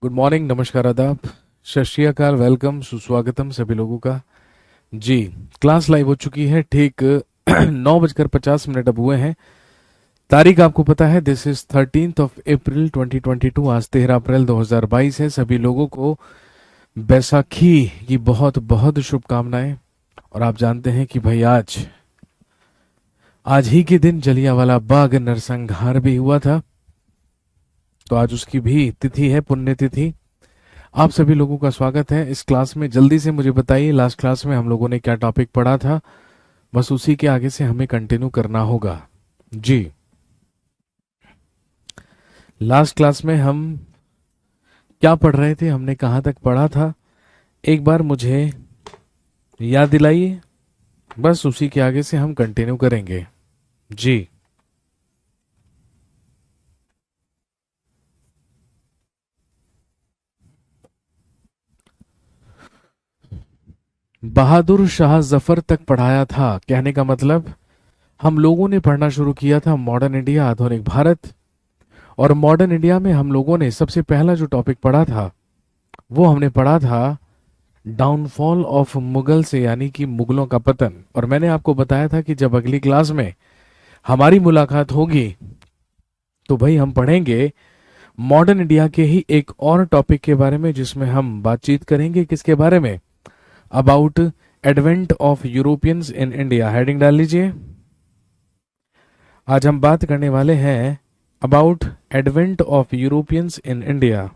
Good morning, नमस्कार, आदाब, सत श्री अकाल, वेलकम, सुस्वागतम सभी लोगों का। जी। क्लास लाइव हो चुकी है। ठीक 9:50 अब हुए हैं। तारीख आपको पता है, दिस इज 13 अप्रैल 2022। आज 13 अप्रैल 2022 है। सभी लोगों को बैसाखी की बहुत बहुत शुभकामनाएं। और आप जानते हैं कि भाई आज आज ही के दिन जलियांवाला बाग नरसंहार भी हुआ था। तो आज उसकी भी तिथि है, पुण्य तिथि। आप सभी लोगों का स्वागत है इस क्लास में। जल्दी से मुझे बताइए, लास्ट क्लास में हम लोगों ने क्या टॉपिक पढ़ा था। बस उसी के आगे से हमें कंटिन्यू करना होगा। जी। लास्ट क्लास में हम क्या पढ़ रहे थे, हमने कहाँ तक पढ़ा था, एक बार मुझे याद दिलाइए। बस उसी के आगे से हम कंटिन्यू करेंगे। जी। बहादुर शाह जफर तक पढ़ाया था। कहने का मतलब, हम लोगों ने पढ़ना शुरू किया था मॉडर्न इंडिया, आधुनिक भारत। और मॉडर्न इंडिया में हम लोगों ने सबसे पहला जो टॉपिक पढ़ा था, वो हमने पढ़ा था डाउनफॉल ऑफ मुगल से, यानी कि मुगलों का पतन। और मैंने आपको बताया था कि जब अगली क्लास में हमारी मुलाकात होगी तो भाई हम पढ़ेंगे मॉडर्न इंडिया के ही एक और टॉपिक के बारे में, जिसमें हम बातचीत करेंगे किसके बारे में, about advent of Europeans in India. Heading डाल लीजिए। आज हम बात करने वाले हैं about advent of Europeans in India.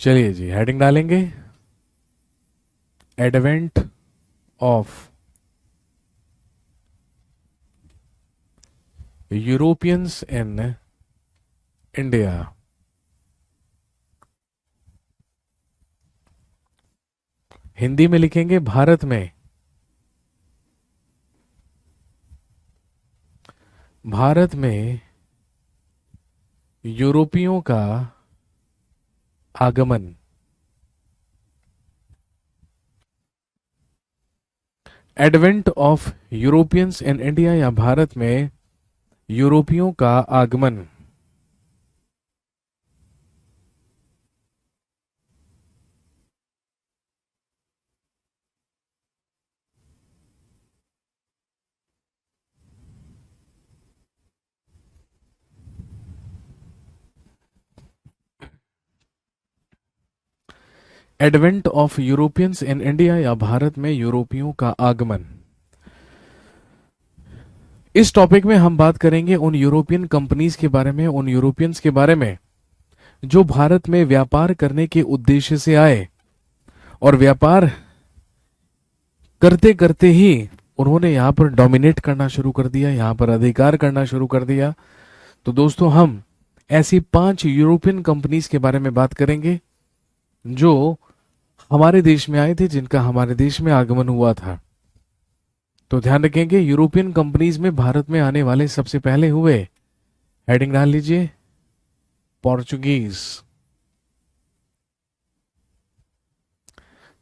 चलिए जी, हेडिंग डालेंगे advent of Europeans in India. Hindi में लिखेंगे भारत में, भारत में यूरोपियों का आगमन। Advent of Europeans in India, या भारत में यूरोपियों का आगमन। Advent of Europeans in India, या भारत में यूरोपियों का आगमन। इस टॉपिक में हम बात करेंगे उन यूरोपियन कंपनीज के बारे में, उन यूरोपियंस के बारे में जो भारत में व्यापार करने के उद्देश्य से आए, और व्यापार करते करते ही उन्होंने यहाँ पर डोमिनेट करना शुरू कर दिया, यहाँ पर अधिकार करना शुरू कर दिया। तो दोस्तों, हम ऐसी 5 यूरोपियन कंपनीज के बारे में बात करेंगे जो हमारे देश में आए थे, जिनका हमारे देश में आगमन हुआ था। तो ध्यान रखेंगे, यूरोपियन कंपनीज में भारत में आने वाले सबसे पहले हुए, हेडिंग डाल लीजिए, पोर्चुगीज।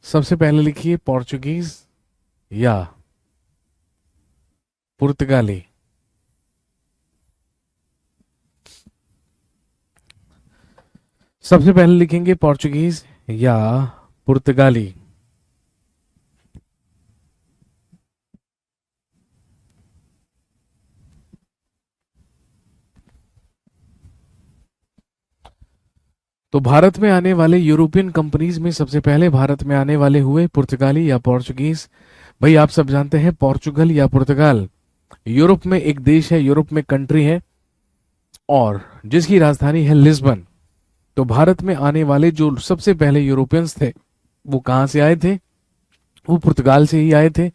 सबसे पहले लिखिए पोर्चुगीज या पुर्तगाली। सबसे पहले लिखेंगे पोर्चुगीज या पुर्तगाली। तो भारत में आने वाले यूरोपियन कंपनीज में सबसे पहले भारत में आने वाले हुए पुर्तगाली या पोर्चुगीज। भाई आप सब जानते हैं, पोर्चुगल या पुर्तगाल यूरोप में एक देश है, यूरोप में कंट्री है, और जिसकी राजधानी है लिस्बन। तो भारत में आने वाले जो सबसे पहले यूरोपियंस थे, वो कहां से आए थे? वो पुर्तगाल से ही आए थे।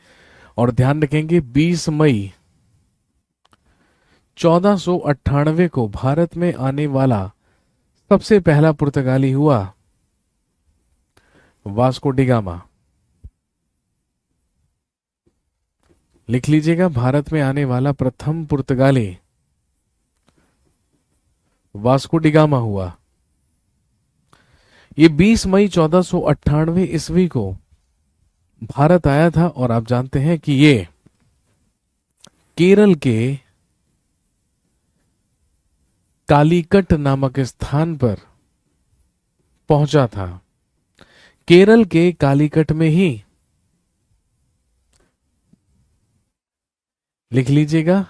और ध्यान रखेंगे, 20 मई 1498 को भारत में आने वाला सबसे पहला पुर्तगाली हुआ वास्को डिगामा। लिख लीजिएगा, भारत में आने वाला प्रथम पुर्तगाली वास्को डिगामा हुआ। ये 20 मई 1498 ईस्वी को भारत आया था और आप जानते हैं कि ये केरल के कालीकट नामक स्थान पर पहुंचा था। केरल के कालीकट में ही, लिख लीजिएगा,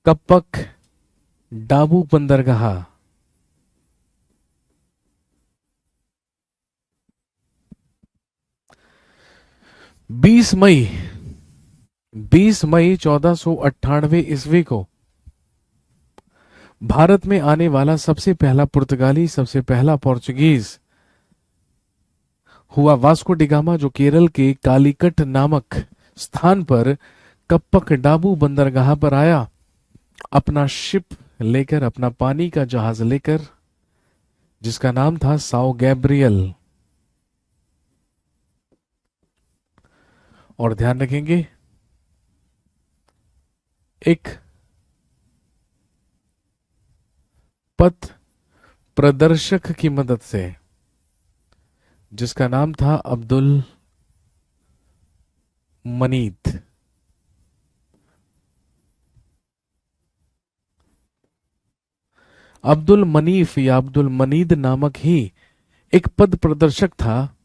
कप्पक डाबू बंदरगाह 20 मई 1498 ईस्वी को भारत में आने वाला सबसे पहला पुर्तगाली, सबसे पहला पोर्चुगीज हुआ वास्को डिगामा, जो केरल के कालीकट नामक स्थान पर कप्पक डाबू बंदरगाह पर आया, अपना शिप लेकर, अपना पानी का जहाज लेकर, जिसका नाम था साओ गैब्रियल। और ध्यान रखेंगे, एक पथ प्रदर्शक की मदद से, जिसका नाम था अब्दुल मनीद। अब्दुल मनीफ या अब्दुल मनीद नामक ही एक पथ प्रदर्शक था,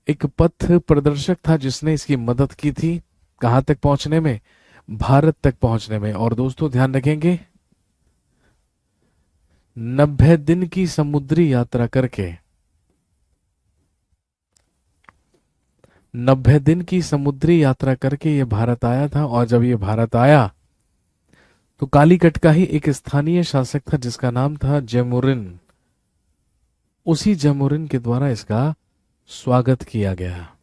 एक पथ प्रदर्शक था जिसने इसकी मदद की थी कहां तक पहुंचने में, भारत तक पहुंचने में। और दोस्तों ध्यान रखेंगे, 90 दिन की समुद्री यात्रा करके, 90 दिन की समुद्री यात्रा करके ये भारत आया था। और जब ये भारत आया तो कालीकट का ही एक स्थानीय शासक था जिसका नाम था जैमुरिन। उसी जैमुरिन के द्वारा इसका स्वागत किया गया।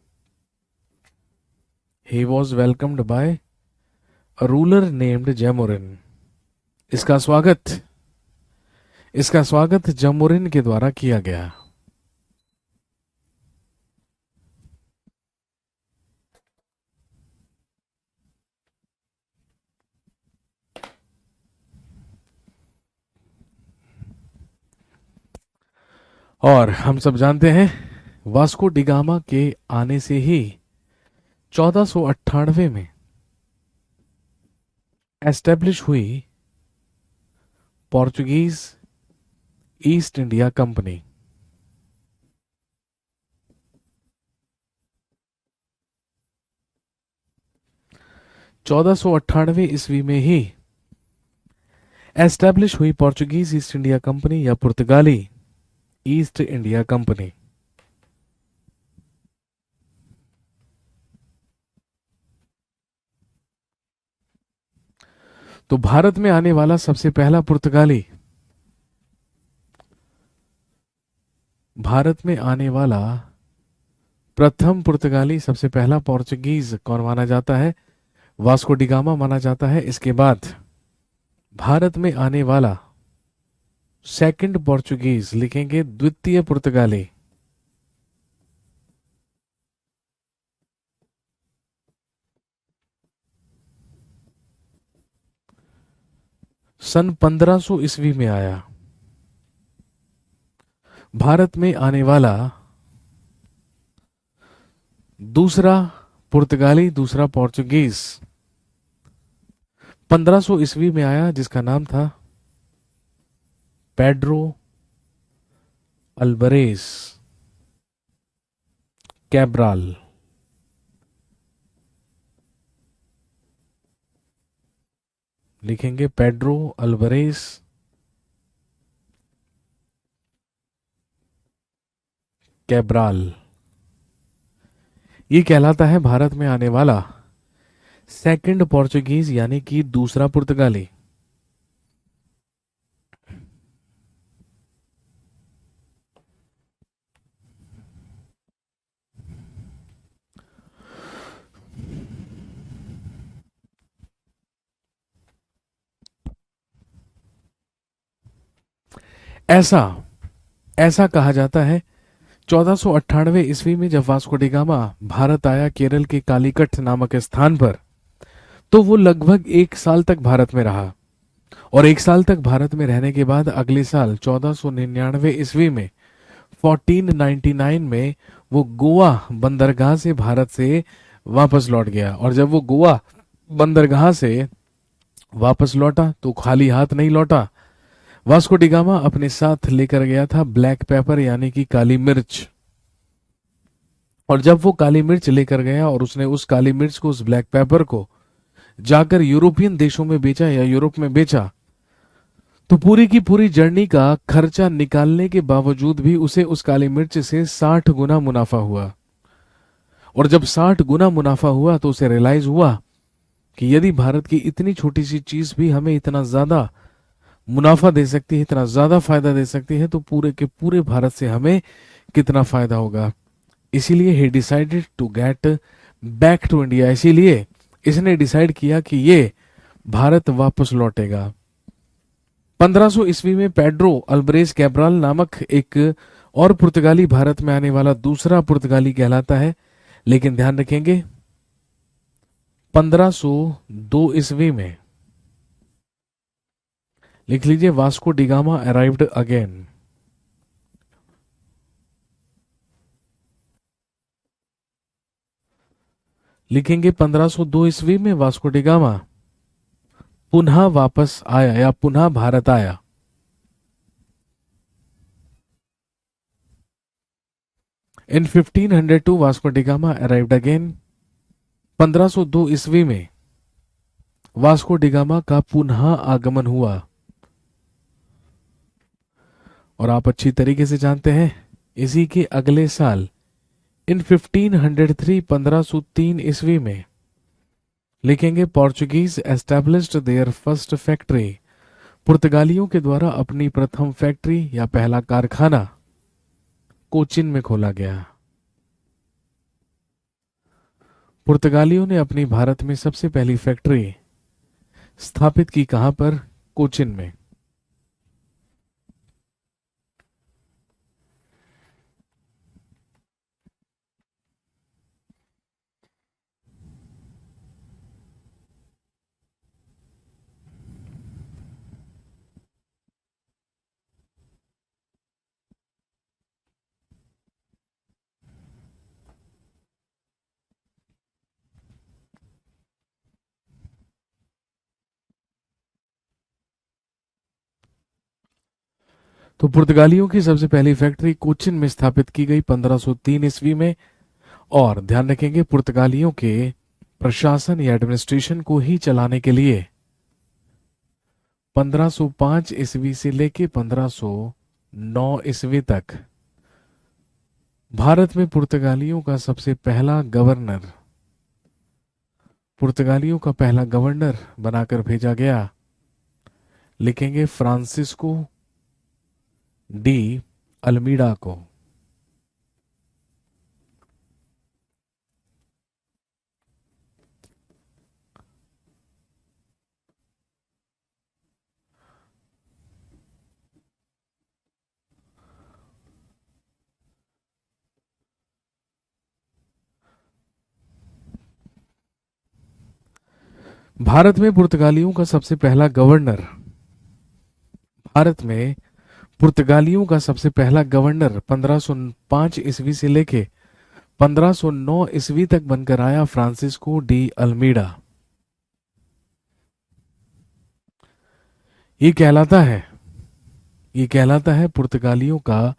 He was welcomed by a ruler named जैमुरिन। इसका स्वागत जैमुरिन के द्वारा किया गया। और हम सब जानते हैं, वास्को डिगामा के आने से ही 1498 में एस्टेब्लिश हुई पोर्चुगीज ईस्ट इंडिया कंपनी। 1498 ईस्वी में ही एस्टेब्लिश हुई पोर्चुगीज ईस्ट इंडिया कंपनी या पुर्तगाली ईस्ट इंडिया कंपनी। तो भारत में आने वाला सबसे पहला पुर्तगाली, भारत में आने वाला प्रथम पुर्तगाली, सबसे पहला पोर्चुगीज कौन माना जाता है? वास्को डिगामा माना जाता है। इसके बाद भारत में आने वाला सेकंड पोर्चुगीज लिखेंगे द्वितीय पुर्तगाली, सन 1500 ईस्वी में आया। भारत में आने वाला दूसरा पुर्तगाली, दूसरा पोर्चुगीज 1500 ईस्वी में आया, जिसका नाम था पेड्रो अल्बरेज कैब्राल। लिखेंगे पेड्रो अल्बरेज कैब्राल। ये कहलाता है भारत में आने वाला सेकंड पोर्चुगीज, यानी कि दूसरा पुर्तगाली। ऐसा कहा जाता है 1498 ईस्वी में जब वास्को डिगामा भारत आया, केरल के कालीकट नामक स्थान पर तो वो लगभग 1 साल तक भारत में रहा, और 1 साल तक भारत में रहने के बाद अगले साल 1499 ईस्वी में 1499 में वो गोवा बंदरगाह से भारत से वापस लौट गया। और जब वो गोवा बंदरगाह से वापस लौटा तो खाली हाथ नहीं लौटा। वास्को डी गामा अपने साथ लेकर गया था ब्लैक पेपर यानी कि काली मिर्च। और जब वो काली मिर्च लेकर गया और उसने उस काली मिर्च को, उस ब्लैक पेपर को जाकर यूरोपियन देशों में बेचा या यूरोप में बेचा, तो पूरी की पूरी जर्नी का खर्चा निकालने के बावजूद भी उसे उस काली मिर्च से 60 गुना मुनाफा हुआ। और जब 60 गुना मुनाफा हुआ तो उसे रियलाइज हुआ कि यदि भारत की इतनी छोटी सी चीज भी हमें इतना ज्यादा मुनाफा दे सकती है, इतना ज्यादा फायदा दे सकती है, तो पूरे के पूरे भारत से हमें कितना फायदा होगा। इसीलिए he decided to get back to India. इसीलिए इसने डिसाइड किया कि ये भारत वापस लौटेगा। 1500 ईस्वी में पेड्रो अल्बरेज कैब्राल नामक एक और पुर्तगाली भारत में आने वाला दूसरा पुर्तगाली कहलाता है। लेकिन ध्यान रखेंगे 1502 ईस्वी में, लिख लीजिए, वास्को डिगामा अराइव्ड अगेन। लिखेंगे 1502 ईस्वी में वास्को डिगामा पुनः वापस आया या पुनः भारत आया। इन 1502 वास्को डिगामा अराइव्ड अगेन। 1502 ईस्वी में वास्को डिगामा का पुनः आगमन हुआ। और आप अच्छी तरीके से जानते हैं इसी के अगले साल इन 1503 1503 ईस्वी में, लिखेंगे, Portuguese established their first factory. पुर्तगालियों के द्वारा अपनी प्रथम फैक्ट्री या पहला कारखाना कोचिन में खोला गया। पुर्तगालियों ने अपनी भारत में सबसे पहली फैक्ट्री स्थापित की, कहां पर? कोचिन में। तो पुर्तगालियों की सबसे पहली फैक्ट्री कोचिन में स्थापित की गई 1503 ईस्वी में। और ध्यान रखेंगे पुर्तगालियों के प्रशासन या एडमिनिस्ट्रेशन को ही चलाने के लिए 1505 ईस्वी से लेके 1509 ईस्वी तक भारत में पुर्तगालियों का सबसे पहला गवर्नर, पुर्तगालियों का पहला गवर्नर बनाकर भेजा गया, लिखेंगे, फ्रांसिस्को डी अल्मीडा को। भारत में पुर्तगालियों का सबसे पहला गवर्नर, भारत में पुर्तगालियों का सबसे पहला गवर्नर 1505 ईस्वी से लेके 1509 ईस्वी तक बनकर आया फ्रांसिस्को डी अल्मीडा। ये कहलाता है पुर्तगालियों का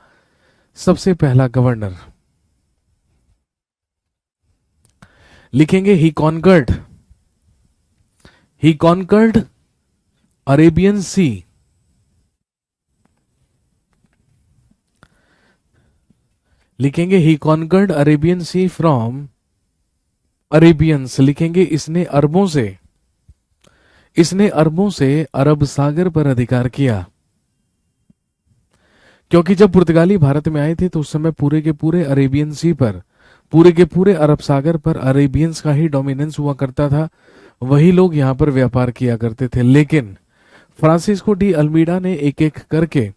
सबसे पहला गवर्नर। लिखेंगे, ही कॉन्कर्ड अरेबियन सी। लिखेंगे, he conquered Arabian sea from Arabians. लिखेंगे, इसने अरबों से अरब सागर पर अधिकार किया। क्योंकि जब पुर्तगाली भारत में आए थे तो उस समय पूरे के पूरे अरेबियन सी पर, पूरे के पूरे अरब सागर पर अरेबियंस का ही डोमिनेंस हुआ करता था। वही लोग यहां पर व्यापार किया करते थे। लेकिन फ्रांसिस्को डी अल्मीडा ने एक एक करके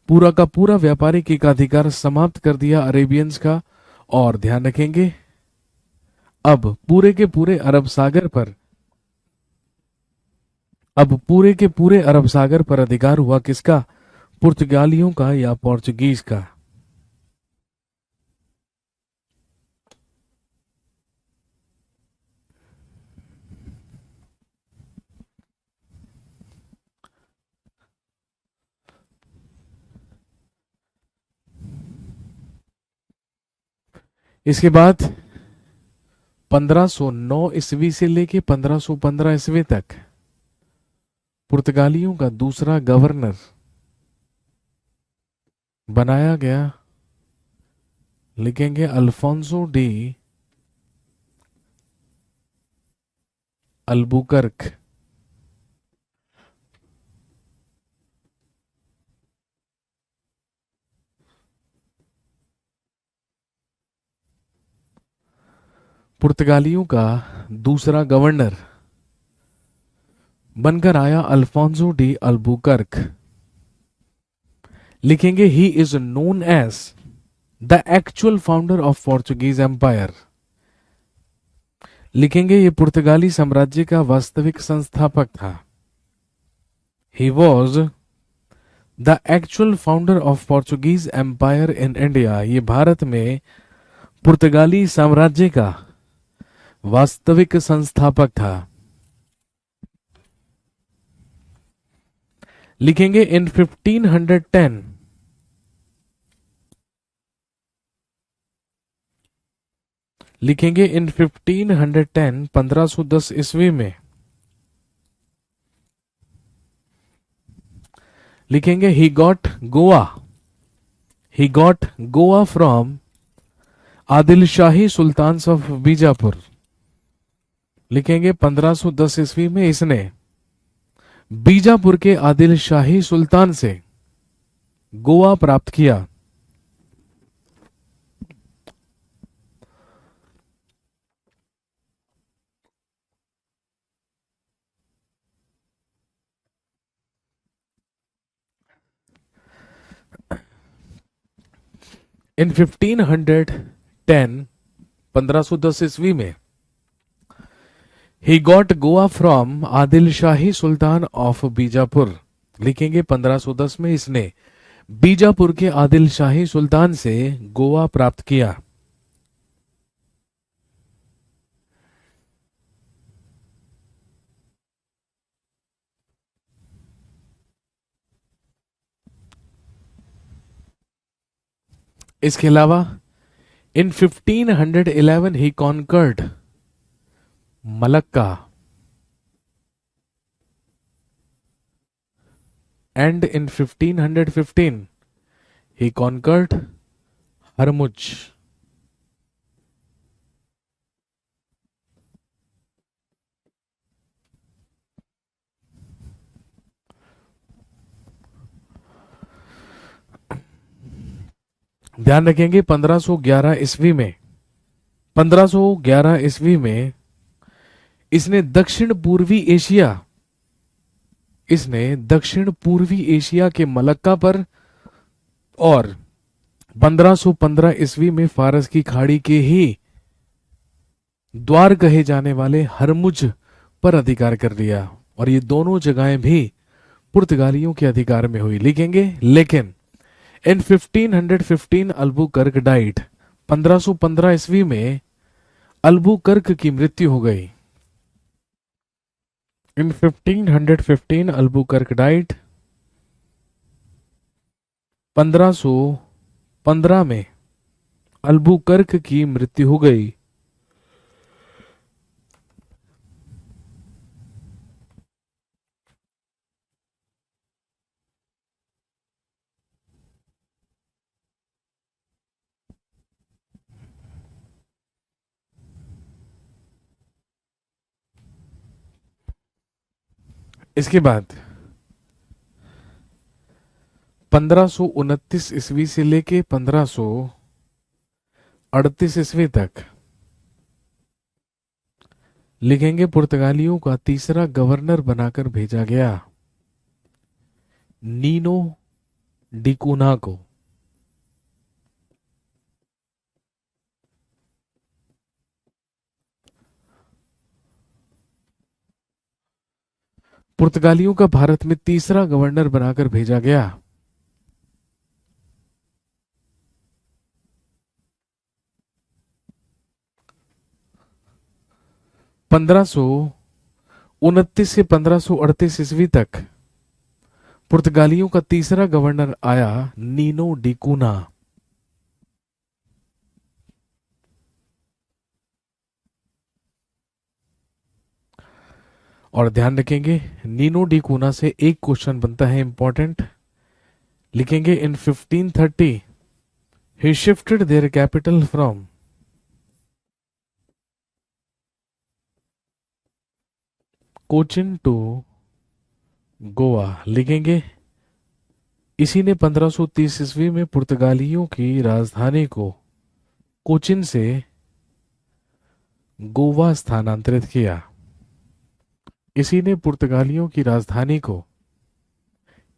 पूरा का पूरा व्यापारिक एकाधिकार समाप्त कर दिया अरेबियंस का। और ध्यान रखेंगे अब पूरे के पूरे अरब सागर पर अब पूरे के पूरे अरब सागर पर अधिकार हुआ किसका? पुर्तगालियों का या पोर्चुगीज का? इसके बाद 1509 ईस्वी से लेके 1515 ईस्वी तक पुर्तगालियों का दूसरा गवर्नर बनाया गया, लिखेंगे अल्फोंसो डी अल्बुकर्क। पुर्तगालियों का दूसरा गवर्नर बनकर आया अल्फोंसो डी अल्बुकर्क। लिखेंगे he is known as the actual founder of Portuguese empire. लिखेंगे ये पुर्तगाली साम्राज्य का वास्तविक संस्थापक था। He was the actual founder of Portuguese empire in India. ये भारत में पुर्तगाली साम्राज्य का वास्तविक संस्थापक था। लिखेंगे इन 1510 लिखेंगे इन 1510 1510 ईस्वी में लिखेंगे he got Goa from Adil shahi Sultan of Bijapur. लिखेंगे 1510 ईस्वी में इसने बीजापुर के आदिल शाही सुल्तान से गोवा प्राप्त किया। इन 1510 1510 ईस्वी में he got Goa from Adil shahi Sultan of Bijapur. लिखेंगे 1510 में इसने बीजापुर के आदिल शाही सुल्तान से गोवा प्राप्त किया। इसके अलावा in 1511 he conquered Malacca and in 1515 he conquered Hormuz. ध्यान रखेंगे 1511 ईस्वी में 1511 ईस्वी में इसने दक्षिण पूर्वी एशिया के मलक्का पर और 1515 ईस्वी में फारस की खाड़ी के ही द्वार कहे जाने वाले हरमुज पर अधिकार कर लिया, और ये दोनों जगहें भी पुर्तगालियों के अधिकार में हुई। लिखेंगे लेकिन इन 1515 अल्बुकर्क डाइट 1515 ईस्वी में अल्बुकर्क की मृत्यु हो गई। इन 1515 अल्बुकर्क डाइट 1515 में अल्बुकर्क की मृत्यु हो गई। इसके बाद 1529 ईस्वी से लेके 1538 ईस्वी तक लिखेंगे पुर्तगालियों का तीसरा गवर्नर बनाकर भेजा गया नीनो डिकुना को। पुर्तगालियों का भारत में तीसरा गवर्नर बनाकर भेजा गया? 1529 से 1538 ईस्वी तक पुर्तगालियों का तीसरा गवर्नर आया नीनो डी कूना। और ध्यान रखेंगे, नीनो डी कूना से एक क्वेश्चन बनता है इंपॉर्टेंट। लिखेंगे in 1530 he shifted their capital from Cochin to Goa. लिखेंगे इसी ने 1530 ईस्वी में पुर्तगालियों की राजधानी को कोचिन से गोवा स्थानांतरित किया। इसी ने पुर्तगालियों की राजधानी को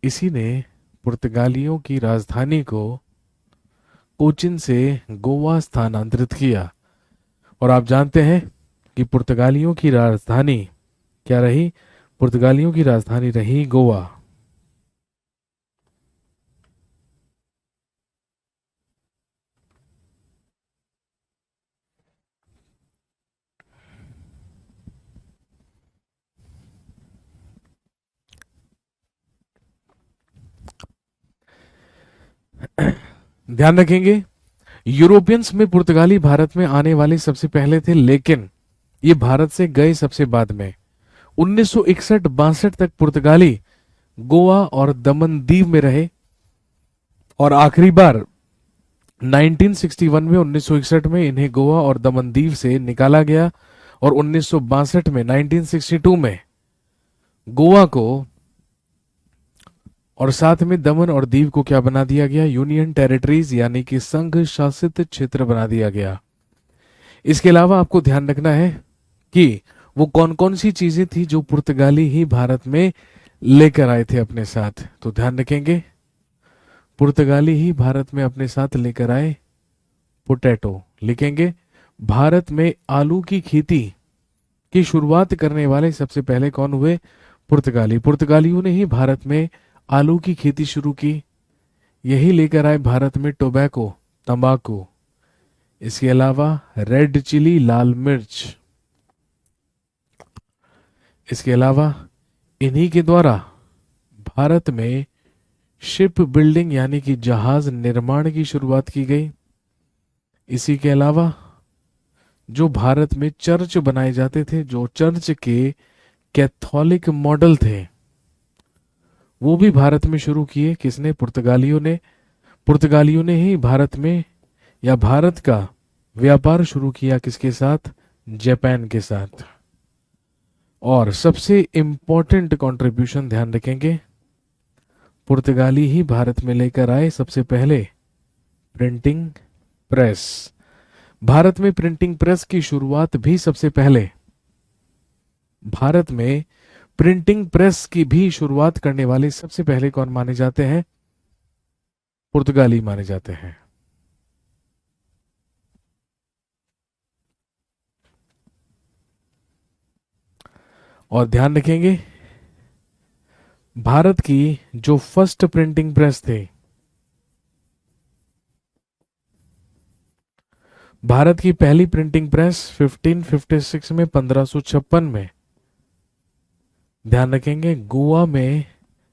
इसी ने पुर्तगालियों की राजधानी को कोचिन से गोवा स्थानांतरित किया। और आप जानते हैं कि पुर्तगालियों की राजधानी क्या रही? पुर्तगालियों की राजधानी रही गोवा। ध्यान रखेंगे, यूरोपियंस में पुर्तगाली भारत में आने वाले सबसे पहले थे, लेकिन ये भारत से गए सबसे बाद में। 1961-62 तक पुर्तगाली गोवा और दमन दीव में रहे और आखिरी बार 1961 में 1961 में इन्हें गोवा और दमन दीव से निकाला गया और 1962 में 1962 में गोवा को और साथ में दमन और दीव को क्या बना दिया गया? यूनियन टेरिटरीज यानी कि संघ शासित क्षेत्र बना दिया गया। इसके अलावा आपको ध्यान रखना है कि वो कौन कौन सी चीजें थी जो पुर्तगाली ही भारत में लेकर आए थे अपने साथ। तो ध्यान रखेंगे, पुर्तगाली ही भारत में अपने साथ लेकर आए पोटैटो। लिखेंगे भारत में आलू की खेती की शुरुआत करने वाले सबसे पहले कौन हुए? पुर्तगाली। पुर्तगालियों ने ही भारत में आलू की खेती शुरू की। यही लेकर आए भारत में टोबैको, तंबाकू। इसके अलावा रेड चिली, लाल मिर्च। इसके अलावा इन्हीं के द्वारा भारत में शिप बिल्डिंग यानी कि जहाज निर्माण की शुरुआत की गई। इसी के अलावा जो भारत में चर्च बनाए जाते थे, जो चर्च के कैथोलिक मॉडल थे, वो भी भारत में शुरू किए। किसने? पुर्तगालियों ने। पुर्तगालियों ने ही भारत में या भारत का व्यापार शुरू किया किसके साथ? जापान के साथ। और सबसे इंपॉर्टेंट कंट्रीब्यूशन ध्यान रखेंगे, पुर्तगाली ही भारत में लेकर आए सबसे पहले प्रिंटिंग प्रेस। भारत में प्रिंटिंग प्रेस की शुरुआत भी सबसे पहले भारत में प्रिंटिंग प्रेस की भी शुरुआत करने वाले सबसे पहले कौन माने जाते हैं? पुर्तगाली माने जाते हैं। और ध्यान रखेंगे, भारत की जो फर्स्ट प्रिंटिंग प्रेस थे, भारत की पहली प्रिंटिंग प्रेस 1556 में 1556 में, ध्यान रखेंगे, गोवा में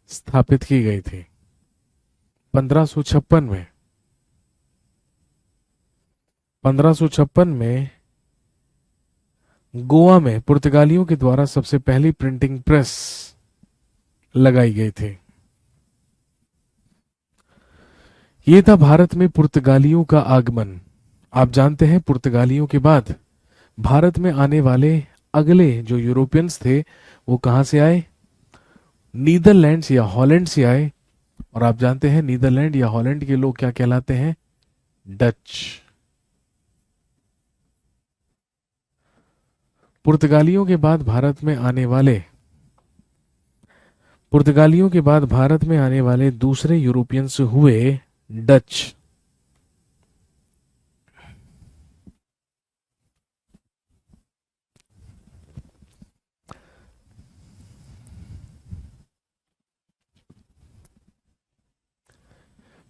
स्थापित की गई थी। 1556 में 1556 में गोवा में पुर्तगालियों के द्वारा सबसे पहली प्रिंटिंग प्रेस लगाई गई थी। यह था भारत में पुर्तगालियों का आगमन। आप जानते हैं पुर्तगालियों के बाद भारत में आने वाले अगले जो यूरोपियंस थे वो कहां से आए? नीदरलैंड्स या हॉलैंड से आए। और आप जानते हैं नीदरलैंड या हॉलैंड के लोग क्या कहलाते हैं? डच। पुर्तगालियों के बाद भारत में आने वाले पुर्तगालियों के बाद भारत में आने वाले दूसरे यूरोपियंस हुए डच।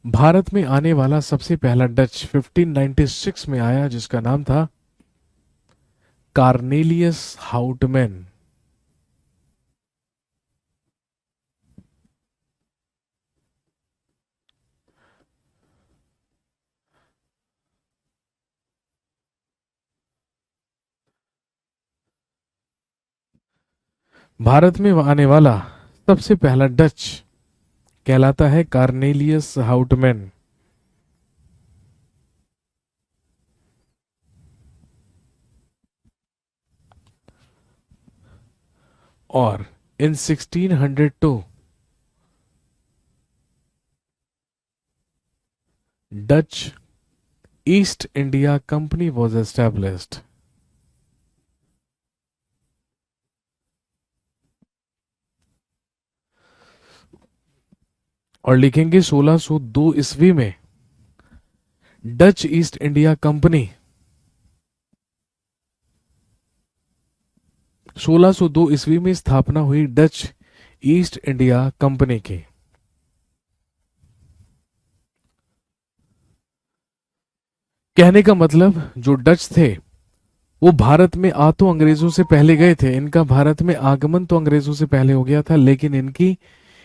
भारत में आने वाला सबसे पहला डच 1596 में आया, जिसका नाम था कार्नेलियस हाउटमैन। भारत में आने वाला सबसे पहला डच कहलाता है कार्नेलियस हाउटमैन। और इन 1602 Dutch east India Company was established. और लिखेंगे 1602 ईस्वी में डच ईस्ट इंडिया कंपनी 1602 ईस्वी में स्थापना हुई डच ईस्ट इंडिया कंपनी की। कहने का मतलब जो डच थे वो भारत में आ तो अंग्रेजों से पहले गए थे, इनका भारत में आगमन तो अंग्रेजों से पहले हो गया था, लेकिन इनकी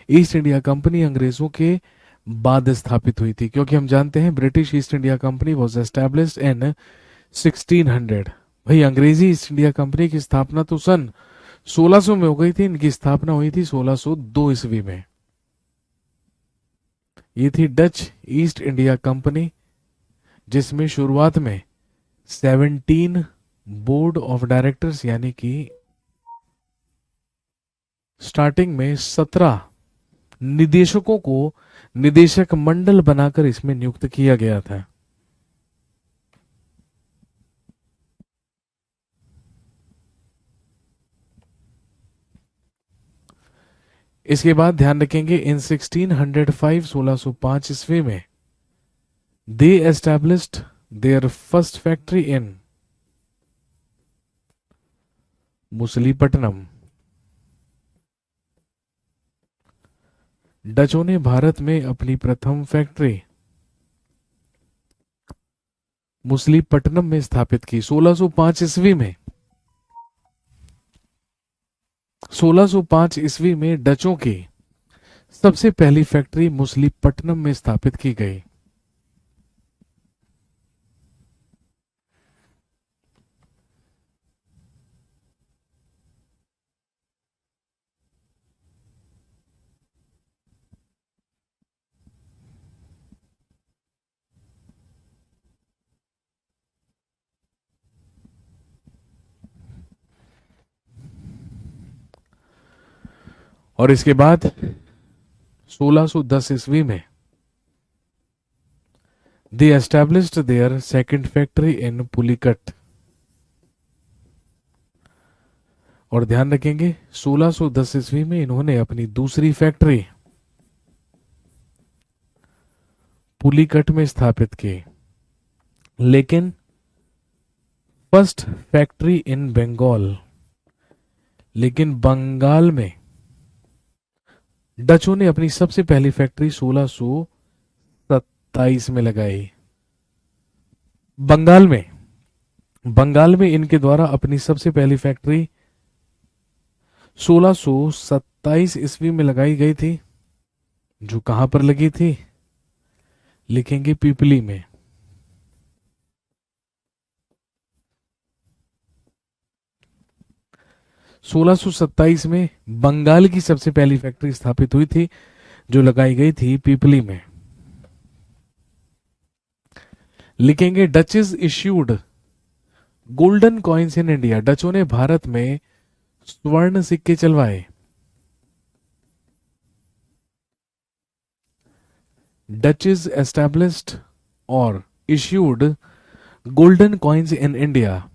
ईस्ट इंडिया कंपनी अंग्रेजों के बाद स्थापित हुई थी, क्योंकि हम जानते हैं British east India Company was established in 1600। भाई अंग्रेजी ईस्ट इंडिया कंपनी की स्थापना तो सन 1600 में हो गई थी, इनकी स्थापना हुई थी 1602 ईस्वी में। ये थी डच ईस्ट इंडिया कंपनी, जिसमें शुरुआत में 17 बोर्ड ऑफ डायरेक्टर्स यानी कि स्टार्टिंग में 17 निदेशकों को निदेशक मंडल बनाकर इसमें नियुक्त किया गया था। इसके बाद ध्यान रखेंगे इन 1605 1605 ईस्वी में they established their first factory in Masulipatnam. डचों ने भारत में अपनी प्रथम फैक्ट्री मुसलीपट्टनम में स्थापित की 1605 ईस्वी में। 1605 ईस्वी में डचों की सबसे पहली फैक्ट्री मुसलीपट्टनम में स्थापित की गई। और इसके बाद 1610 ईस्वी में they established their second factory in Pulicat. और ध्यान रखेंगे 1610 ईस्वी में इन्होंने अपनी दूसरी फैक्ट्री पुलिकट में स्थापित की। लेकिन फर्स्ट फैक्ट्री इन बंगाल, लेकिन बंगाल में डचों ने अपनी सबसे पहली फैक्ट्री 1627 में लगाई। बंगाल में इनके द्वारा अपनी सबसे पहली फैक्ट्री 1627 ईस्वी में लगाई गई थी, जो कहां पर लगी थी, लिखेंगे पिपली में। सोलह सौ सत्ताईस में बंगाल की सबसे पहली फैक्ट्री स्थापित हुई थी, जो लगाई गई थी पिपली में। लिखेंगे Dutches issued golden coins in India. डचों ने भारत में स्वर्ण सिक्के चलवाए। डचेस एस्टैब्लिश्ड और issued golden coins in India.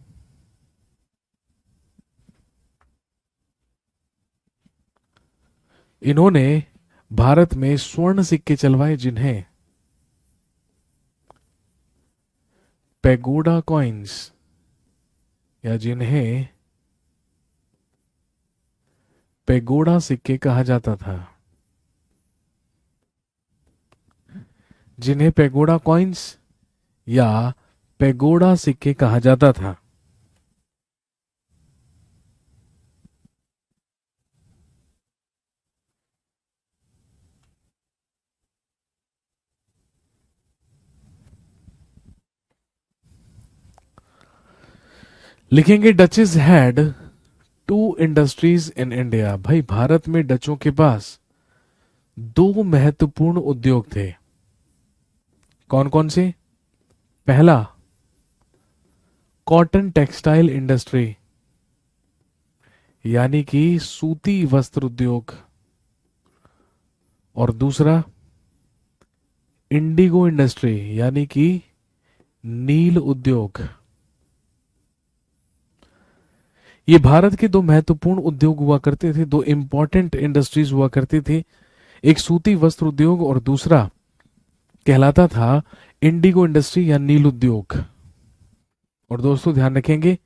इन्होंने भारत में स्वर्ण सिक्के चलवाए, जिन्हें पैगोडा कॉइन्स या जिन्हें पैगोडा सिक्के कहा जाता था। जिन्हें पेगोडा कॉइन्स या पेगोडा सिक्के कहा जाता था। लिखेंगे Dutches had two industries in India. भाई भारत में डचों के पास दो महत्वपूर्ण उद्योग थे। कौन कौन से? पहला, कॉटन टेक्सटाइल इंडस्ट्री यानी कि सूती वस्त्र उद्योग, और दूसरा इंडिगो इंडस्ट्री यानी कि नील उद्योग। ये भारत के दो महत्वपूर्ण उद्योग हुआ करते थे, दो इंपॉर्टेंट इंडस्ट्रीज हुआ करती थी। एक सूती वस्त्र उद्योग और दूसरा कहलाता था इंडिगो इंडस्ट्री या नील उद्योग। और दोस्तों ध्यान रखेंगे,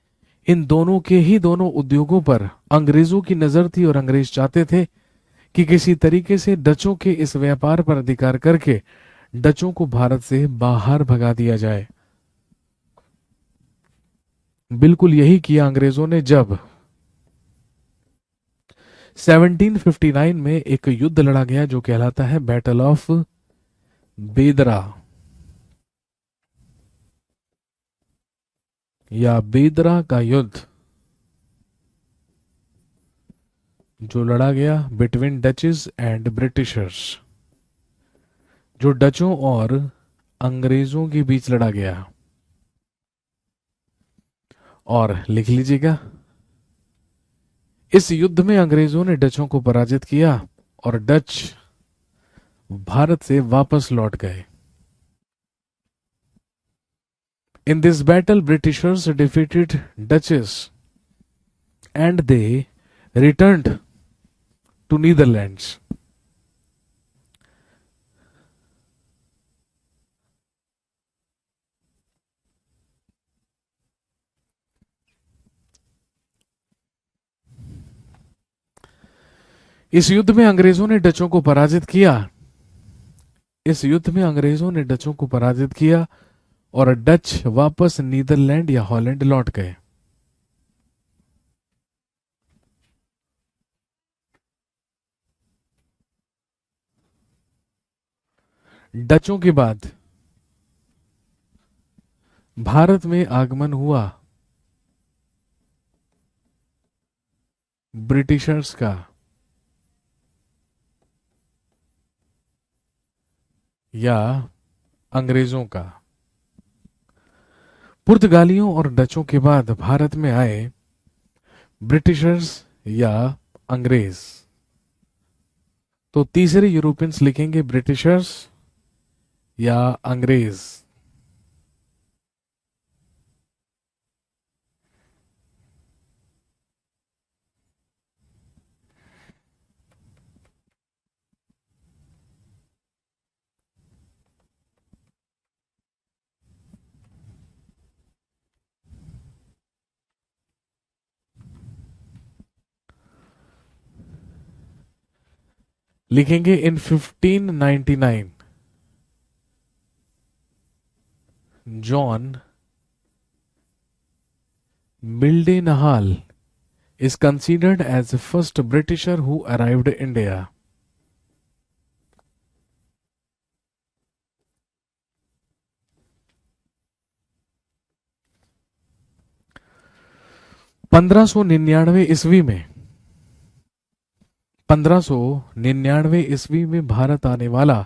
इन दोनों के ही दोनों उद्योगों पर अंग्रेजों की नजर थी और अंग्रेज चाहते थे कि किसी तरीके से डचों के इस व्यापार पर अधिकार करके डचों को भारत से बाहर भगा दिया जाए। बिल्कुल यही किया अंग्रेजों ने जब 1759 में एक युद्ध लड़ा गया जो कहलाता है बैटल ऑफ बेदरा या बेदरा का युद्ध, जो लड़ा गया बिटवीन डचेस एंड ब्रिटिशर्स, जो डचों और अंग्रेजों के बीच लड़ा गया। और लिख लीजिएगा, इस युद्ध में अंग्रेजों ने डचों को पराजित किया और डच भारत से वापस लौट गए। In this battle Britishers defeated Dutches and they returned to Netherlands. इस युद्ध में अंग्रेजों ने डचों को पराजित किया। इस युद्ध में अंग्रेजों ने डचों को पराजित किया और डच वापस नीदरलैंड या हॉलैंड लौट गए। डचों के बाद भारत में आगमन हुआ ब्रिटिशर्स का या अंग्रेजों का। पुर्तगालियों और डचों के बाद भारत में आए ब्रिटिशर्स या अंग्रेज। तो तीसरे यूरोपियंस लिखेंगे ब्रिटिशर्स या अंग्रेज। लिखेंगे इन 1599 John मिल्डेनहाल is considered as the first Britisher who arrived India. 1599 ईस्वी में 1599 ईस्वी में भारत आने वाला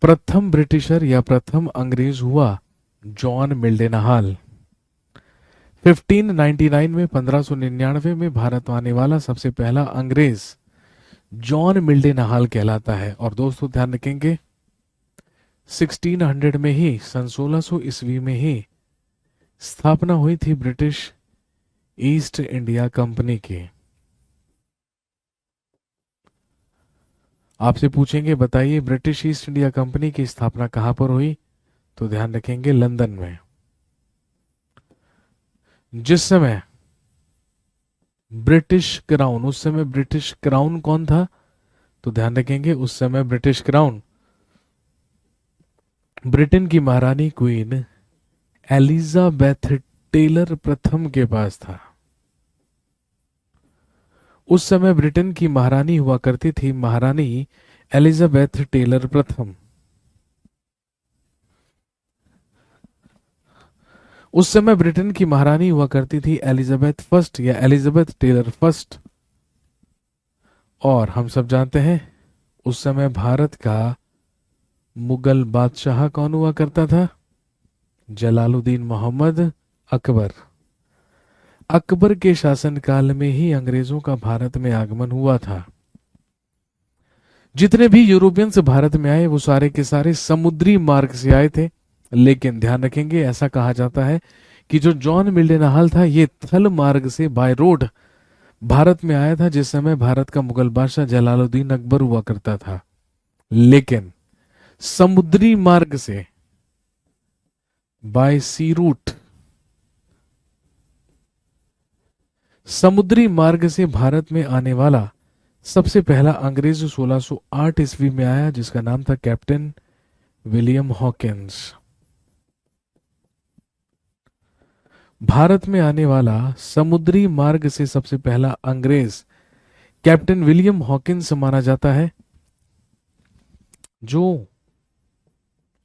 प्रथम ब्रिटिशर या प्रथम अंग्रेज हुआ जॉन मिल्डेनहाल। 1599 में 1599 में भारत आने वाला सबसे पहला अंग्रेज जॉन मिल्डेनहाल कहलाता है। और दोस्तों ध्यान रखेंगे 1600 में ही, सन 1600 ईस्वी में ही स्थापना हुई थी ब्रिटिश ईस्ट इंडिया कंपनी की। आपसे पूछेंगे बताइए ब्रिटिश ईस्ट इंडिया कंपनी की स्थापना कहां पर हुई, तो ध्यान रखेंगे लंदन में। जिस समय ब्रिटिश क्राउन, उस समय ब्रिटिश क्राउन कौन था, तो ध्यान रखेंगे उस समय ब्रिटिश क्राउन ब्रिटेन की महारानी क्वीन एलिजाबेथ टेलर प्रथम के पास था। उस समय ब्रिटेन की महारानी हुआ करती थी महारानी एलिजाबेथ टेलर प्रथम। उस समय ब्रिटेन की महारानी हुआ करती थी एलिजाबेथ फर्स्ट या एलिजाबेथ टेलर फर्स्ट। और हम सब जानते हैं उस समय भारत का मुगल बादशाह कौन हुआ करता था? जलालुद्दीन मोहम्मद अकबर। अकबर के शासनकाल में ही अंग्रेजों का भारत में आगमन हुआ था। जितने भी यूरोपियंस भारत में आए वो सारे के सारे समुद्री मार्ग से आए थे। लेकिन ध्यान रखेंगे, ऐसा कहा जाता है कि जो जॉन मिल्डेनहाल था ये थल मार्ग से बाय रोड भारत में आया था, जिस समय भारत का मुगल बादशाह जलालुद्दीन अकबर हुआ करता था। लेकिन समुद्री मार्ग से बाय सी रूट, समुद्री मार्ग से भारत में आने वाला सबसे पहला अंग्रेज 1608 ईस्वी में आया, जिसका नाम था कैप्टन विलियम हॉकिंस। भारत में आने वाला समुद्री मार्ग से सबसे पहला अंग्रेज कैप्टन विलियम हॉकिंस माना जाता है, जो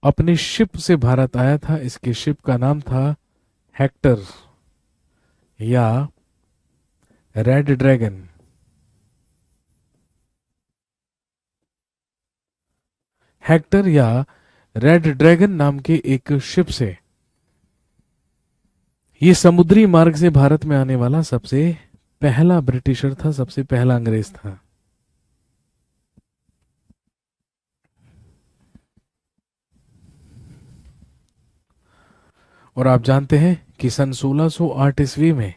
अपने शिप से भारत आया था। इसके शिप का नाम था हेक्टर या रेड ड्रैगन। हेक्टर या रेड ड्रैगन नाम के एक शिप से ये समुद्री मार्ग से भारत में आने वाला सबसे पहला ब्रिटिशर था, सबसे पहला अंग्रेज था। और आप जानते हैं कि सन 1608 ईस्वी में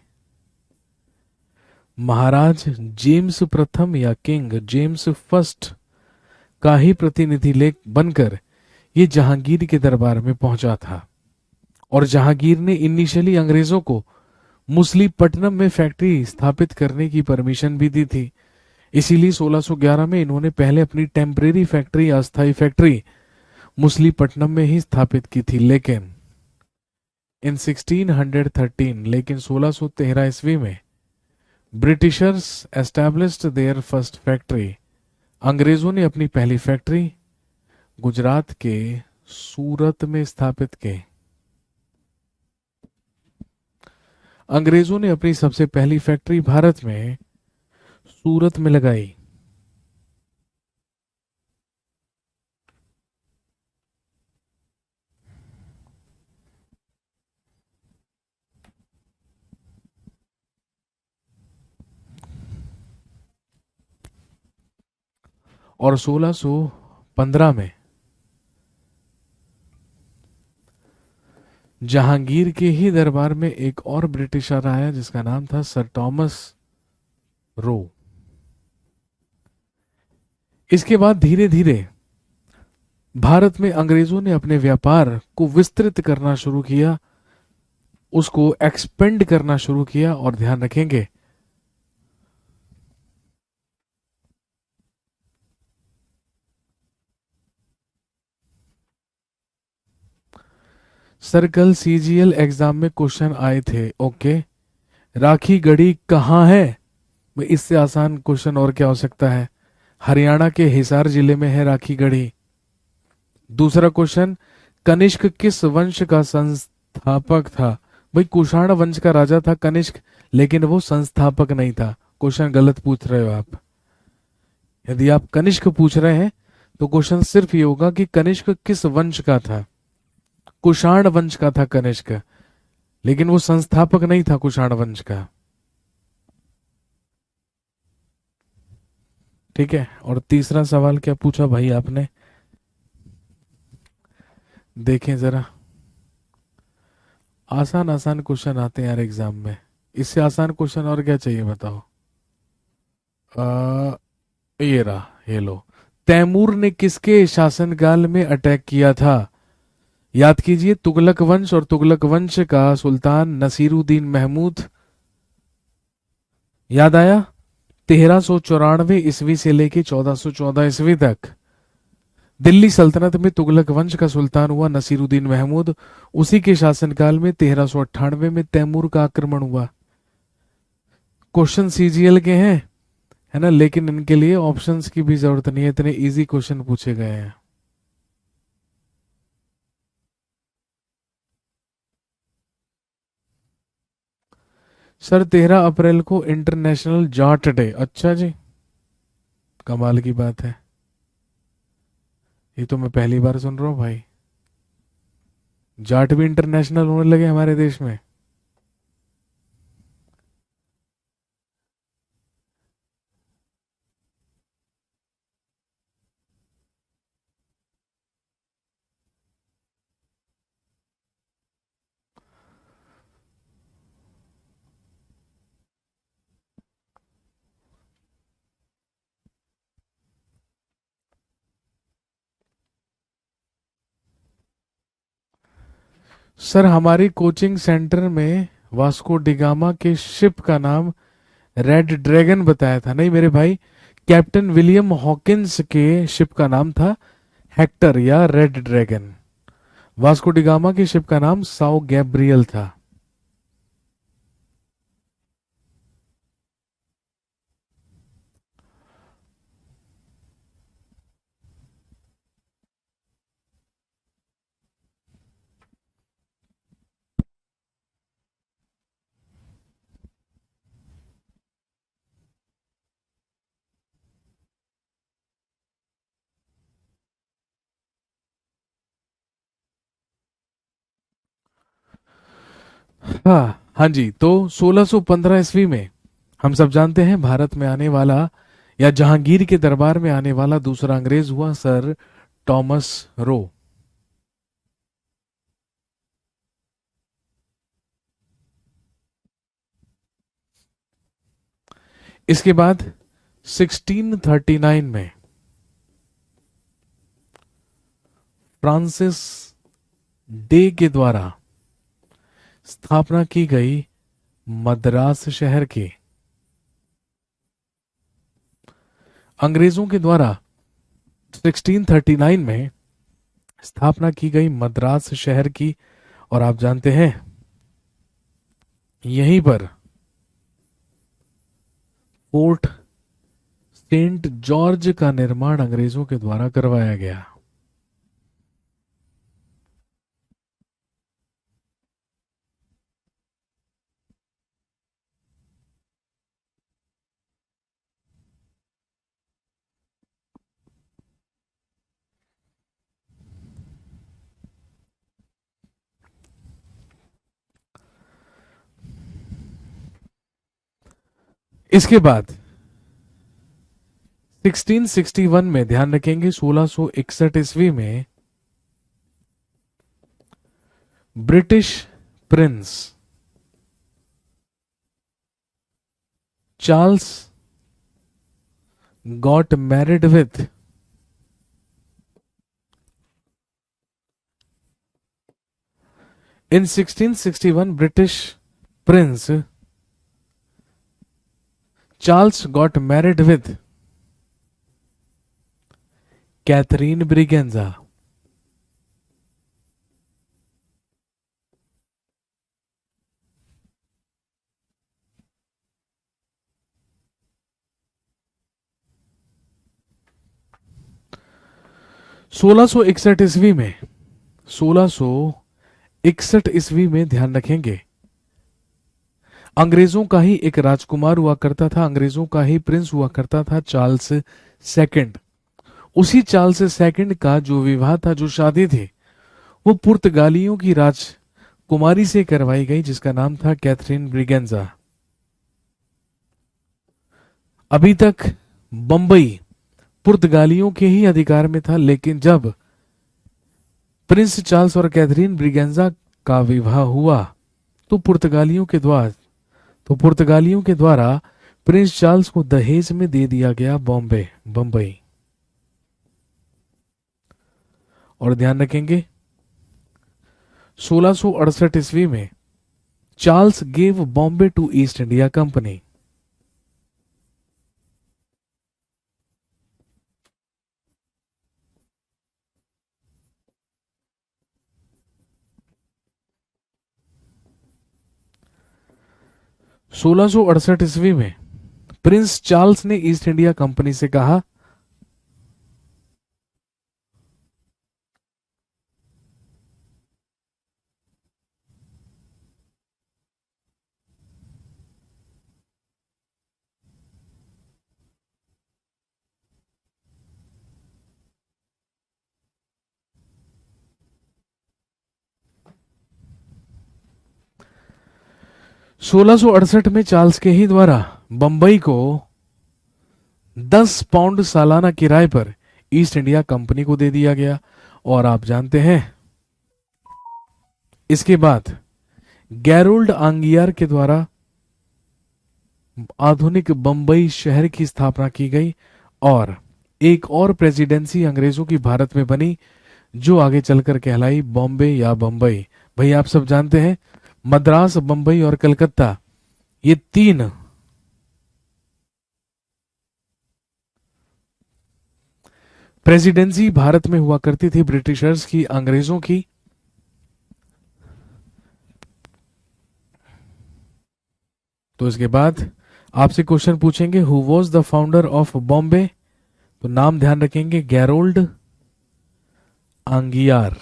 महाराज जेम्स प्रथम या किंग जेम्स फर्स्ट का ही प्रतिनिधि लेख बनकर ये जहांगीर के दरबार में पहुंचा था। और जहांगीर ने इनिशियली अंग्रेजों को मुसलीपट्टनम में फैक्ट्री स्थापित करने की परमिशन भी दी थी। इसीलिए 1611 में इन्होंने पहले अपनी टेम्परेरी फैक्ट्री, अस्थायी फैक्ट्री मुसलीपट्टनम में ही स्थापित की थी। लेकिन इन 1613 लेकिन 1613 ईस्वी में Britishers established their first factory. अंग्रेजों ने अपनी पहली फैक्ट्री गुजरात के सूरत में स्थापित की। अंग्रेजों ने अपनी सबसे पहली फैक्ट्री भारत में सूरत में लगाई। और 1615 में जहांगीर के ही दरबार में एक और ब्रिटिशर आया, जिसका नाम था सर टॉमस रो। इसके बाद धीरे धीरे भारत में अंग्रेजों ने अपने व्यापार को विस्तृत करना शुरू किया, उसको एक्सपेंड करना शुरू किया। और ध्यान रखेंगे, सर कल सीजीएल एग्जाम में क्वेश्चन आए थे। ओके, राखी गढ़ी कहाँ है? भाई इससे आसान क्वेश्चन और क्या हो सकता है? हरियाणा के हिसार जिले में है राखी गढ़ी। दूसरा क्वेश्चन, कनिष्क किस वंश का संस्थापक था? भाई कुषाण वंश का राजा था कनिष्क, लेकिन वो संस्थापक नहीं था। क्वेश्चन गलत पूछ रहे हो आप। यदि आप कनिष्क पूछ रहे हैं तो क्वेश्चन सिर्फ ये होगा कि कनिष्क किस वंश का था। कुषाण वंश का था कनिष्क, लेकिन वो संस्थापक नहीं था कुषाण वंश का। ठीक है। और तीसरा सवाल क्या पूछा भाई आपने? देखें जरा, आसान आसान क्वेश्चन आते हैं यार एग्जाम में। इससे आसान क्वेश्चन और क्या चाहिए बताओ? ये रहा, ये लो। तैमूर ने किसके शासनकाल में अटैक किया था? याद कीजिए, तुगलक वंश और तुगलक वंश का सुल्तान नसीरुद्दीन महमूद। याद आया? 1394 ईस्वी से लेके 1414 ईस्वी तक दिल्ली सल्तनत में तुगलक वंश का सुल्तान हुआ नसीरुद्दीन महमूद। उसी के शासनकाल में 1398 में तैमूर का आक्रमण हुआ। क्वेश्चन सीजीएल के हैं, है ना, लेकिन इनके लिए ऑप्शंस की भी जरूरत नहीं है, इतने इजी क्वेश्चन पूछे गए हैं। सर 13 अप्रैल को इंटरनेशनल जाट डे, अच्छा जी, कमाल की बात है, ये तो मैं पहली बार सुन रहा हूँ भाई। जाट भी इंटरनेशनल होने लगे हमारे देश में। सर हमारी कोचिंग सेंटर में वास्को डिगामा के शिप का नाम रेड ड्रैगन बताया था। नहीं मेरे भाई, कैप्टन विलियम हॉकिंस के शिप का नाम था हेक्टर या रेड ड्रैगन। वास्को डिगामा की शिप का नाम साओ गैब्रियल था। हाँ हाँ जी, तो 1615 ईस्वी में हम सब जानते हैं भारत में आने वाला या जहांगीर के दरबार में आने वाला दूसरा अंग्रेज हुआ सर टॉमस रो। इसके बाद 1639 में फ्रांसिस डे के द्वारा स्थापना की गई मद्रास शहर की। अंग्रेजों के द्वारा 1639 में स्थापना की गई मद्रास शहर की, और आप जानते हैं यहीं पर फोर्ट सेंट जॉर्ज का निर्माण अंग्रेजों के द्वारा करवाया गया। इसके बाद 1661 में, ध्यान रखेंगे 1661 ईस्वी में British prince Charles got married with in 1661 British prince Charles got married with Catherine Braganza. 1661 ईस्वी में, 1661 ईस्वी में ध्यान रखेंगे अंग्रेजों का ही एक राजकुमार हुआ करता था, अंग्रेजों का ही प्रिंस हुआ करता था चार्ल्स सेकंड। उसी चार्ल्स सेकंड का जो विवाह था, जो शादी थी, वो पुर्तगालियों की राजकुमारी से करवाई गई जिसका नाम था कैथरीन ब्रिगेंजा। अभी तक बंबई पुर्तगालियों के ही अधिकार में था, लेकिन जब प्रिंस चार्ल्स और कैथरीन ब्रिगेंजा का विवाह हुआ तो पुर्तगालियों के द्वारा प्रिंस चार्ल्स को दहेज में दे दिया गया बंबई। और ध्यान रखेंगे 1668 ईस्वी में Charles gave Bombay to East India company. 1668 ईस्वी में प्रिंस चार्ल्स ने ईस्ट इंडिया कंपनी से कहा। 1668 में चार्ल्स के ही द्वारा बंबई को 10 पाउंड सालाना किराए पर ईस्ट इंडिया कंपनी को दे दिया गया। और आप जानते हैं, इसके बाद गैरोल्ड आंगियार के द्वारा आधुनिक बंबई शहर की स्थापना की गई। और एक और प्रेसिडेंसी अंग्रेजों की भारत में बनी, जो आगे चलकर कहलाई बॉम्बे या बंबई। भाई आप सब जानते हैं, मद्रास, बंबई और कलकत्ता, ये तीन प्रेसिडेंसी भारत में हुआ करती थी, ब्रिटिशर्स की, अंग्रेजों की। तो इसके बाद आपसे क्वेश्चन पूछेंगे, who was the founder of Bombay? तो नाम ध्यान रखेंगे, गैरोल्ड आंगियार।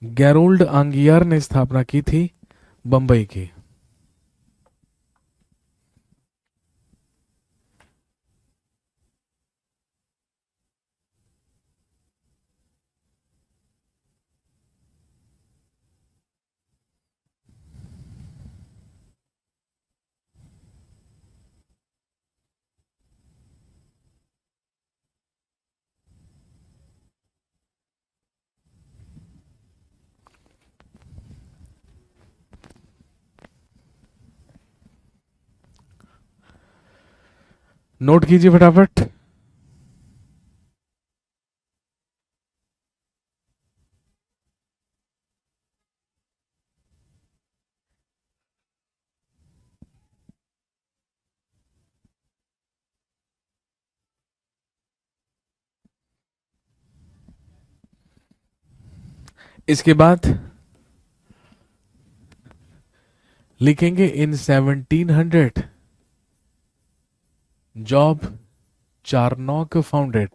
गैरोल्ड आंगियार ने स्थापना की थी बंबई की। नोट कीजिए फटाफट। इसके बाद लिखेंगे, इन 1700 जॉब चारनॉक फाउंडेड।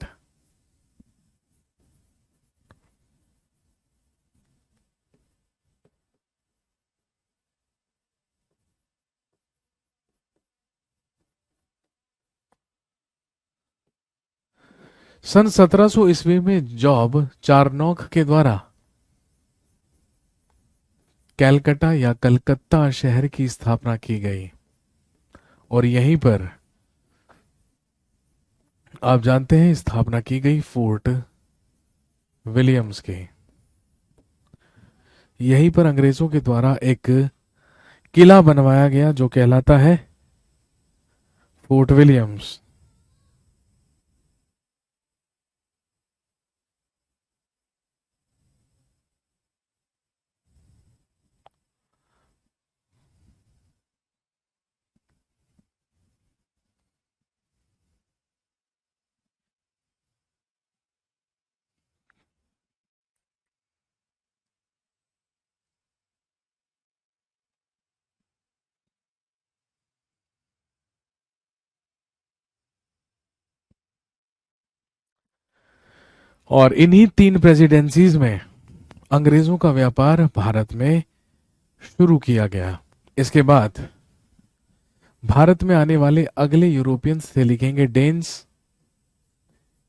सन 1700 ईस्वी में जॉब चारनॉक के द्वारा कैलकटा या कलकत्ता शहर की स्थापना की गई। और यहीं पर आप जानते हैं स्थापना की गई फोर्ट विलियम्स की। यहीं पर अंग्रेजों के द्वारा एक किला बनवाया गया, जो कहलाता है फोर्ट विलियम्स। और इन्हीं तीन प्रेसिडेंसीज में अंग्रेजों का व्यापार भारत में शुरू किया गया। इसके बाद भारत में आने वाले अगले यूरोपियंस से लिखेंगे डेन्स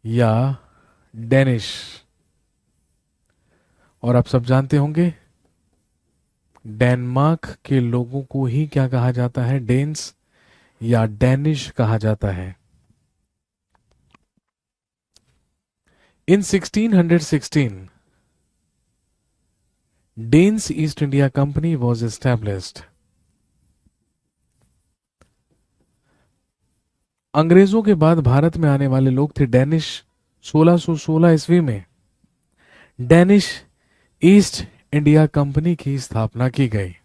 या डेनिश। और आप सब जानते होंगे, डेनमार्क के लोगों को ही क्या कहा जाता है? डेन्स या डेनिश कहा जाता है। In 1616 Danes East India Company was established. अंग्रेजों के बाद भारत में आने वाले लोग थे डेनिश। 1616 ईस्वी में डेनिश ईस्ट इंडिया कंपनी की स्थापना की गई।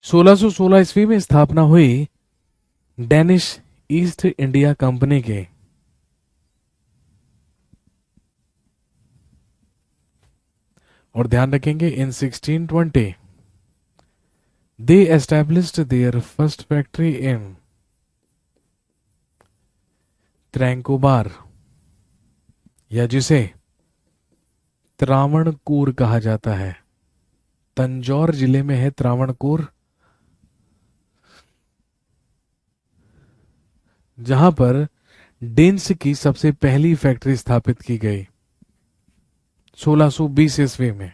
1616 ईस्वी में स्थापना हुई डेनिश ईस्ट इंडिया कंपनी के। और ध्यान रखेंगे in 1620 they established their first factory in Tranquebar, या जिसे त्रावणकोर कहा जाता है। तंजौर जिले में है त्रावणकोर, जहां पर डेन्स की सबसे पहली फैक्ट्री स्थापित की गई 1620 ईस्वी में।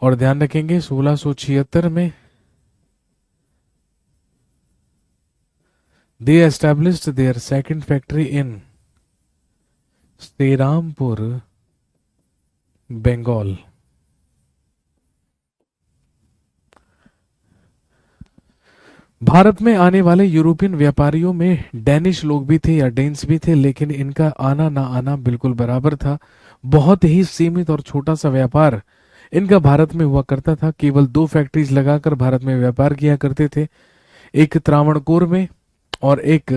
और ध्यान रखेंगे 1676 में they established their second factory in Shrirampur, Bengal. भारत में आने वाले यूरोपियन व्यापारियों में डेनिश लोग भी थे या डेन्स भी थे, लेकिन इनका आना ना आना बिल्कुल बराबर था। बहुत ही सीमित और छोटा सा व्यापार इनका भारत में हुआ करता था। केवल 2 फैक्ट्रीज लगाकर भारत में व्यापार किया करते थे, एक त्रावणकोर में और एक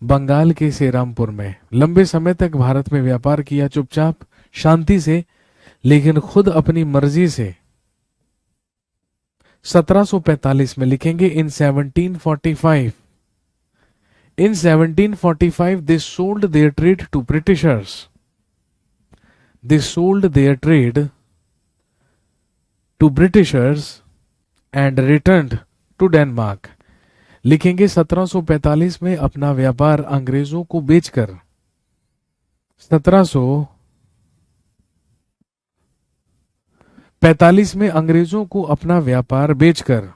बंगाल के श्रीरामपुर में। लंबे समय तक भारत में व्यापार किया चुपचाप शांति से, लेकिन खुद अपनी मर्जी से 1745 में लिखेंगे in 1745 they sold their trade to Britishers, they sold their trade to Britishers and returned to Denmark. लिखेंगे 1745 में अपना व्यापार अंग्रेजों को बेचकर 1745 में अंग्रेजों को अपना व्यापार बेचकर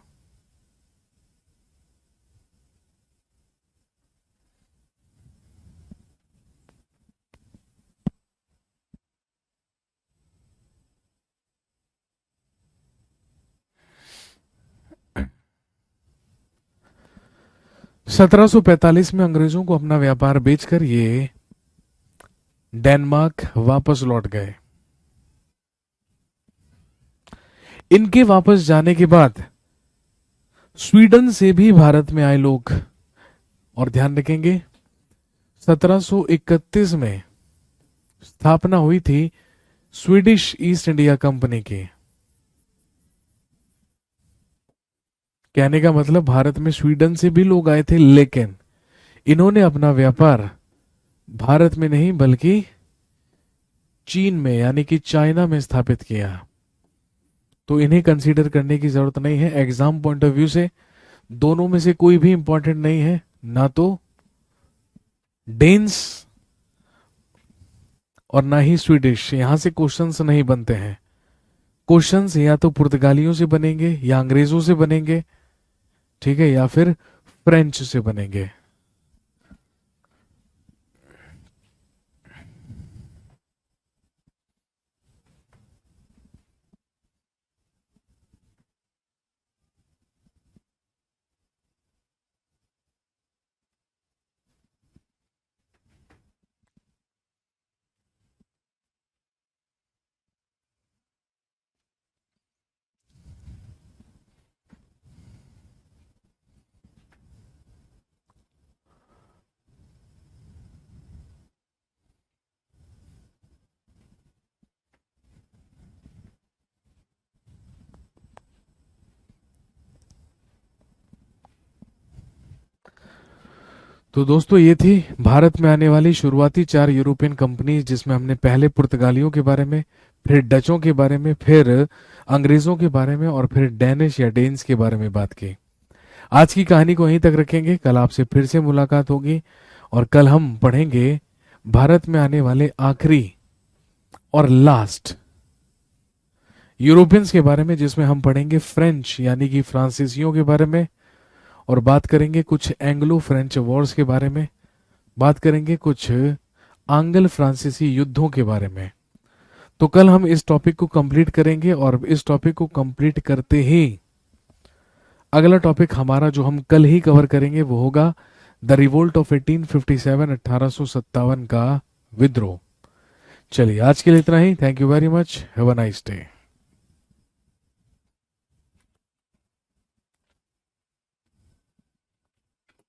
में अंग्रेजों को अपना व्यापार बेचकर ये डेनमार्क वापस लौट गए। इनके वापस जाने के बाद स्वीडन से भी भारत में आए लोग। और ध्यान रखेंगे 1731 में स्थापना हुई थी स्वीडिश ईस्ट इंडिया कंपनी की। कहने का मतलब भारत में स्वीडन से भी लोग आए थे, लेकिन इन्होंने अपना व्यापार भारत में नहीं बल्कि चीन में यानी कि चाइना में स्थापित किया। तो इन्हें कंसीडर करने की जरूरत नहीं है एग्जाम पॉइंट ऑफ व्यू से। दोनों में से कोई भी इंपॉर्टेंट नहीं है, ना तो डेन्स और ना ही स्वीडिश। यहां से क्वेश्चंस नहीं बनते हैं। क्वेश्चंस या तो पुर्तगालियों से बनेंगे या अंग्रेजों से बनेंगे, ठीक है, या फिर फ्रेंच से बनेंगे। तो दोस्तों ये थी भारत में आने वाली शुरुआती 4 यूरोपियन कंपनीज, जिसमें हमने पहले पुर्तगालियों के बारे में, फिर डचों के बारे में, फिर अंग्रेजों के बारे में और फिर डेनिश या डेन्स के बारे में बात की। आज की कहानी को यहीं तक रखेंगे। कल आपसे फिर से मुलाकात होगी और कल हम पढ़ेंगे भारत में आने वाले आखिरी और लास्ट यूरोपियंस के बारे में, जिसमें हम पढ़ेंगे फ्रेंच यानी कि फ्रांसीसियों के बारे में, और बात करेंगे कुछ एंग्लो फ्रेंच वॉर्स के बारे में, बात करेंगे कुछ आंग्ल फ्रांसीसी युद्धों के बारे में। तो कल हम इस टॉपिक को कंप्लीट करेंगे और इस टॉपिक को कंप्लीट करते ही अगला टॉपिक हमारा जो हम कल ही कवर करेंगे वो होगा द रिवोल्ट ऑफ 1857, 1857 का विद्रोह। चलिए आज के लिए इतना ही। Thank you very much. Have a nice day.